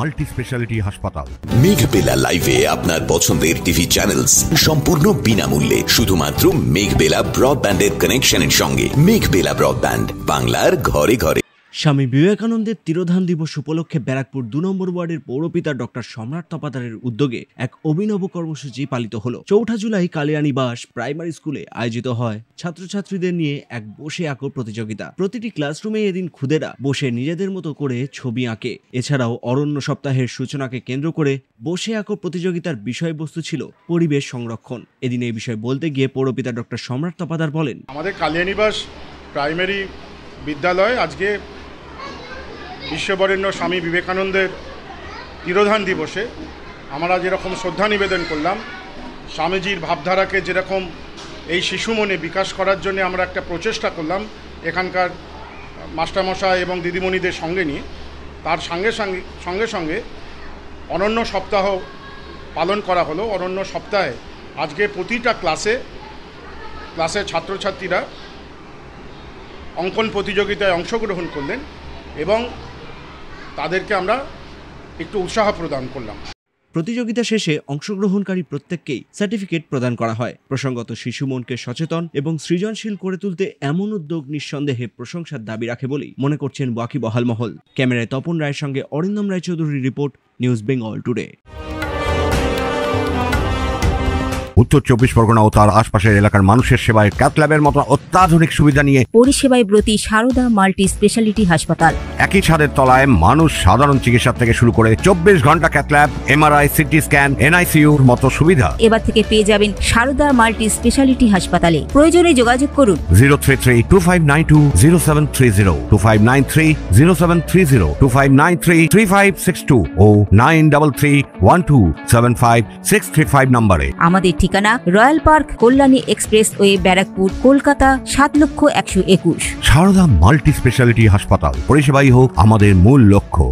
Multi speciality হাসপাতাল। মেঘবেলা লাইভে আপনার পছন্দের টিভি চ্যানেলস সম্পূর্ণ বিনামূল্যে, শুধুমাত্র মেঘবেলা ব্রডব্যান্ডের কানেকশনের সঙ্গে। মেঘবেলা ব্রডব্যান্ড, বাংলার ঘরে ঘরে। স্বামী বিবেকানন্দের তিরোধান দিবস উপলক্ষে ব্যারাকপুর ২ নম্বর ওয়ার্ডের পৌরপিতা ডক্টর সম্রাট তপাদারের উদ্যোগে এক অভিনব কর্মসূচি পালিত হলো। ৪ জুলাই কালিয়ানিবাস প্রাইমারি স্কুলে আয়োজিত হয় ছাত্রছাত্রীদের নিয়ে এক বসে আঁকো প্রতিযোগিতা। প্রতিটি ক্লাসরুমে এদিন খুদেরা বসে নিজেদের মতো করে ছবি আঁকে। এছাড়াও অরণ্য সপ্তাহের সূচনাকে কেন্দ্র করে বসে আঁকো প্রতিযোগিতার বিষয়বস্তু ছিল পরিবেশ সংরক্ষণ। এদিন এই বিষয়ে বলতে গিয়ে পৌরপিতা ডক্টর সম্রাট তপাদার বলেন, আমাদের কালিয়ানিবাস প্রাইমারি বিদ্যালয়ে আজকে বিশ্ববরেণ্য স্বামী বিবেকানন্দের তিরোধান দিবসে আমরা যেরকম শ্রদ্ধা নিবেদন করলাম, স্বামীজির ভাবধারাকে যেরকম এই শিশু মনে বিকাশ করার জন্য আমরা একটা প্রচেষ্টা করলাম এখানকার মাস্টারমশাই এবং দিদিমণিদের সঙ্গে নিয়ে, তার সঙ্গে সঙ্গে অরণ্য সপ্তাহ পালন করা হলো। অরণ্য সপ্তাহে আজকে প্রতিটা ক্লাসে ছাত্রছাত্রীরা অঙ্কন প্রতিযোগিতায় অংশগ্রহণ করলেন এবং তাদেরকে আমরা একটু উৎসাহ প্রদান করলাম। প্রতিযোগিতা শেষে অংশগ্রহণকারী প্রত্যেককেই সার্টিফিকেট প্রদান করা হয়। প্রসঙ্গত শিশু মনকে সচেতন এবং সৃজনশীল করে তুলতে এমন উদ্যোগ নিঃসন্দেহে প্রশংসার দাবি রাখে বলেই মনে করছেন ওয়াকিবহাল মহল। ক্যামেরায় তপন রায়ের সঙ্গে অরিন্দম রায়চৌধুরীর রিপোর্ট, নিউজ বেঙ্গল টুডে। উত্তর ২৪ পরগনা ও তার আশপাশের এলাকার মানুষের সেবায় ক্যাথ ল্যাবের মতো অত্যাধুনিক সুবিধা নিয়ে পরিষেবায় ব্রতী সারদা মাল্টি স্পেশালিটি হাসপাতাল। একই ছাদের তলায় মানুষ সাধারণ চিকিৎসা থেকে শুরু করে ২৪ ঘন্টা cath lab, MRI, CT scan, এনআইসিইউর মতো সুবিধা এবার থেকে পেয়ে যাবেন সারদা মাল্টি স্পেশালিটি হাসপাতালে। প্রয়োজনে যোগাযোগ করুন 033-2592-0730, 2593-0730, 2593-3562 ও 9331275635 নম্বরে। আমাদের ঠিকানা Royal Park, Kalyani expressway, Barrackpore, Kolkata ৭,১২১। সারদা মাল্টি স্পেশালিটি হাসপাতাল, পরিষেবাই হোক আমাদের মূল লক্ষ্য।